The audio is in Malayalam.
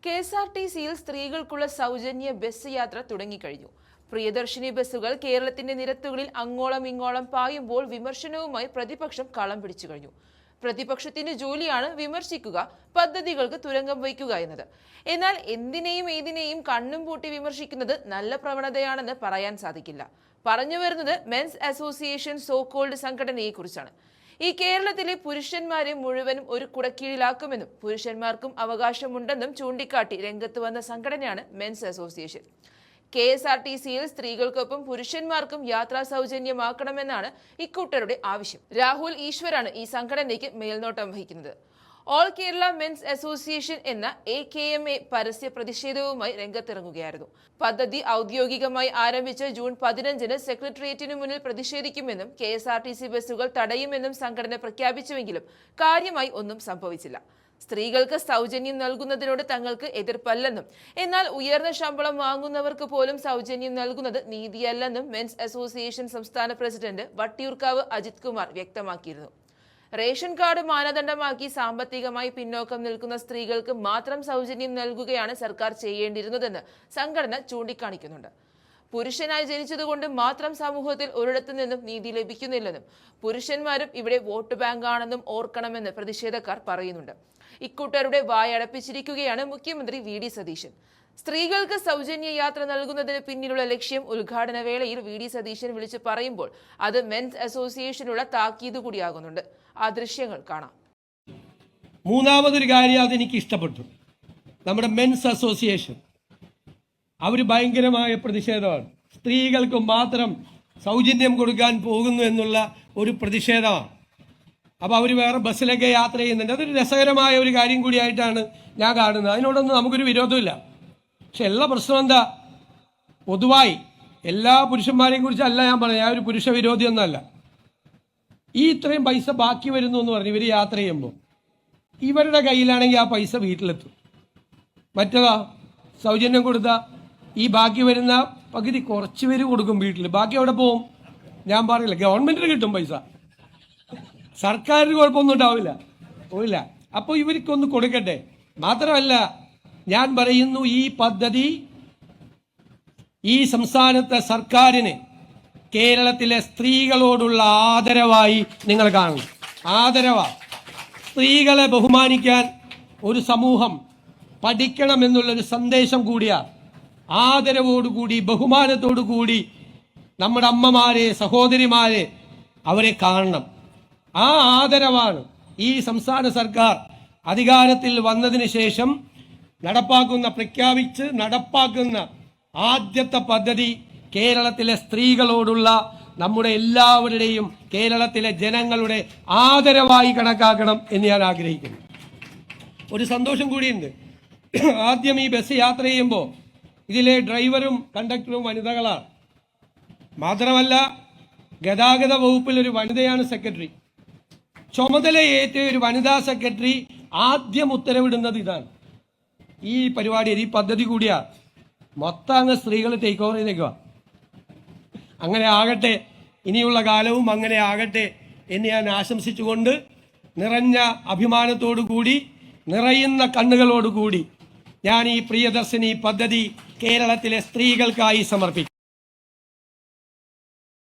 കെഎസ്ആർടിസിയിൽ സ്ത്രീകൾക്കുള്ള സൗജന്യ ബസ് യാത്ര തുടങ്ങിക്കഴിഞ്ഞു. പ്രിയദർശിനി ബസ്സുകൾ കേരളത്തിന്റെ നിരത്തുകളിൽ അങ്ങോളം ഇങ്ങോളം പായുമ്പോൾ വിമർശനവുമായി പ്രതിപക്ഷം കളം പിടിച്ചു കഴിഞ്ഞു. പ്രതിപക്ഷത്തിന്റെ ജോലിയാണ് വിമർശിക്കുക, പദ്ധതികൾക്ക് തുരങ്കം വയ്ക്കുക എന്നത്. എന്നാൽ എന്തിനേയും ഏതിനേയും കണ്ണും പൂട്ടി വിമർശിക്കുന്നത് നല്ല പ്രവണതയാണെന്ന് പറയാൻ സാധിക്കില്ല. പറഞ്ഞു വരുന്നത് മെൻസ് അസോസിയേഷൻ സോകോൾഡ് സംഘടനയെ കുറിച്ചാണ്. ഈ കേരളത്തിലെ പുരുഷന്മാരെ മുഴുവനും ഒരു കുടക്കീഴിലാക്കുമെന്നും പുരുഷന്മാർക്കും അവകാശമുണ്ടെന്നും ചൂണ്ടിക്കാട്ടി രംഗത്ത് വന്ന സംഘടനയാണ് മെൻസ് അസോസിയേഷൻ. കെഎസ്ആർടിസിയിൽ സ്ത്രീകൾക്കൊപ്പം പുരുഷന്മാർക്കും യാത്രാ സൗജന്യമാക്കണമെന്നാണ് ഇക്കൂട്ടരുടെ ആവശ്യം. രാഹുൽ ഈശ്വരാണ് ഈ സംഘടനയ്ക്ക് മേൽനോട്ടം വഹിക്കുന്നത്. ഓൾ കേരള മെൻസ് അസോസിയേഷൻ എന്ന AKMA പരസ്യ പ്രതിഷേധവുമായി രംഗത്തിറങ്ങുകയായിരുന്നു. പദ്ധതി ഔദ്യോഗികമായി ആരംഭിച്ച് ജൂൺ 15-ന് സെക്രട്ടേറിയറ്റിനു മുന്നിൽ പ്രതിഷേധിക്കുമെന്നും KSRTC ബസ്സുകൾ തടയുമെന്നും സംഘടന പ്രഖ്യാപിച്ചുവെങ്കിലും കാര്യമായി ഒന്നും സംഭവിച്ചില്ല. സ്ത്രീകൾക്ക് സൗജന്യം നൽകുന്നതിനോട് തങ്ങൾക്ക് എതിർപ്പല്ലെന്നും എന്നാൽ ഉയർന്ന ശമ്പളം വാങ്ങുന്നവർക്ക് പോലും സൗജന്യം നൽകുന്നത് നീതിയല്ലെന്നും മെൻസ് അസോസിയേഷൻ സംസ്ഥാന പ്രസിഡന്റ് വട്ടിയൂർക്കാവ് അജിത് കുമാർ വ്യക്തമാക്കിയിരുന്നു. റേഷൻ കാർഡ് മാനദണ്ഡമാക്കി സാമ്പത്തികമായി പിന്നോക്കം നിൽക്കുന്ന സ്ത്രീകൾക്ക് മാത്രം സൗജന്യം നൽകുകയാണ് സർക്കാർ ചെയ്യേണ്ടിയിരുന്നതെന്ന് സംഘടന ചൂണ്ടിക്കാണിക്കുന്നുണ്ട്. പുരുഷനായി ജനിച്ചതുകൊണ്ട് മാത്രം സമൂഹത്തിൽ ഒരിടത്തു നിന്നും നീതി ലഭിക്കുന്നില്ലെന്നും പുരുഷന്മാരും ഇവിടെ വോട്ട് ബാങ്കാണെന്നും ഓർക്കണമെന്ന് പ്രതിഷേധക്കാർ പറയുന്നുണ്ട്. ഇക്കൂട്ടരുടെ വായടപ്പിച്ചിരിക്കുകയാണ് മുഖ്യമന്ത്രി VD സതീശൻ. സ്ത്രീകൾക്ക് സൗജന്യ യാത്ര നൽകുന്നതിന് പിന്നിലുള്ള ലക്ഷ്യം ഉദ്ഘാടന വേളയിൽ VD സതീശൻ വിളിച്ചു പറയുമ്പോൾ അത് മെൻസ് അസോസിയേഷനുള്ള താക്കീത് കൂടിയാകുന്നുണ്ട്. ആ ദൃശ്യങ്ങൾ കാണാം. മൂന്നാമതൊരു കാര്യം അതെനിക്ക് ഇഷ്ടപ്പെട്ടു. നമ്മുടെ മെൻസ് അസോസിയേഷൻ അവർ ഭയങ്കരമായ പ്രതിഷേധമാണ്. സ്ത്രീകൾക്ക് മാത്രം സൗജന്യം കൊടുക്കാൻ പോകുന്നു എന്നുള്ള ഒരു പ്രതിഷേധമാണ്. അപ്പോൾ അവർ വേറെ ബസ്സിലൊക്കെ യാത്ര ചെയ്യുന്നുണ്ട്. അതൊരു രസകരമായ ഒരു കാര്യം കൂടിയായിട്ടാണ് ഞാൻ കാണുന്നത്. അതിനോടൊന്നും നമുക്കൊരു വിരോധമില്ല. പക്ഷെ എല്ലാ പ്രശ്നം എന്താ, പൊതുവായി എല്ലാ പുരുഷന്മാരെയും കുറിച്ചല്ല ഞാൻ പറഞ്ഞത്. ഞാൻ ഒരു പുരുഷ വിരോധിയൊന്നുമല്ല. ഈ ഇത്രയും പൈസ ബാക്കി വരുന്നു എന്ന് പറഞ്ഞ് ഇവർ യാത്ര ചെയ്യുമ്പോൾ ഇവരുടെ കയ്യിലാണെങ്കിൽ ആ പൈസ വീട്ടിലെത്തും. മറ്റേതാ സൗജന്യം കൊടുത്താൽ ഈ ബാക്കി വരുന്ന പകുതി കുറച്ച് പേര് കൊടുക്കും വീട്ടിൽ. ബാക്കി എവിടെ പോവും? ഞാൻ പറയില്ല, ഗവൺമെന്റിന് കിട്ടും പൈസ, സർക്കാരിന് കുഴപ്പമൊന്നും ഉണ്ടാവില്ല, പോയില്ല. അപ്പോൾ ഇവർക്കൊന്ന് കൊടുക്കട്ടെ. മാത്രമല്ല ഞാൻ പറയുന്നു, ഈ പദ്ധതി ഈ സംസ്ഥാനത്തെ സർക്കാരിന് കേരളത്തിലെ സ്ത്രീകളോടുള്ള ആദരവായി നിങ്ങൾ കാണണം. ആദരവാ. സ്ത്രീകളെ ബഹുമാനിക്കാൻ ഒരു സമൂഹം പഠിക്കണമെന്നുള്ളൊരു സന്ദേശം കൂടിയാണ്. ആദരവോടുകൂടി ബഹുമാനത്തോടുകൂടി നമ്മുടെ അമ്മമാരെ, സഹോദരിമാരെ അവരെ കാണണം. ആ ആദരവാണ് ഈ സംസ്ഥാന സർക്കാർ അധികാരത്തിൽ വന്നതിന് ശേഷം പ്രഖ്യാപിച്ച് നടപ്പാക്കുന്ന ആദ്യത്തെ പദ്ധതി കേരളത്തിലെ സ്ത്രീകളോടുള്ള നമ്മുടെ എല്ലാവരുടെയും കേരളത്തിലെ ജനങ്ങളുടെ ആദരവായി കണക്കാക്കണം എന്ന് ഞാൻ ആഗ്രഹിക്കുന്നു. ഒരു സന്തോഷം കൂടിയുണ്ട്. ആദ്യം ഈ ബസ് യാത്ര ചെയ്യുമ്പോൾ ഇതിലെ ഡ്രൈവറും കണ്ടക്ടറും വനിതകളാണ്. മാത്രമല്ല ഗതാഗത വകുപ്പിൽ ഒരു വനിതയാണ് സെക്രട്ടറി. ചുമതലയേറ്റ ഒരു വനിതാ സെക്രട്ടറി ആദ്യം ഉത്തരവിടുന്നത് ഇതാണ്. ഈ പരിപാടി, ഈ പദ്ധതി കൂടിയാ മൊത്തം അങ്ങ് സ്ത്രീകൾ ടേക്ക് ഓവർ ചെയ്തേക്കുക. അങ്ങനെ ആകട്ടെ, ഇനിയുള്ള കാലവും അങ്ങനെ ആകട്ടെ എന്ന് ഞാൻ ആശംസിച്ചുകൊണ്ട് നിറഞ്ഞ അഭിമാനത്തോടു കൂടി, നിറയുന്ന കണ്ണുകളോടുകൂടി ഞാൻ ഈ പ്രിയദർശിനി പദ്ധതി കേരളത്തിലെ സ്ത്രീകൾക്കായി സമർപ്പിക്കും.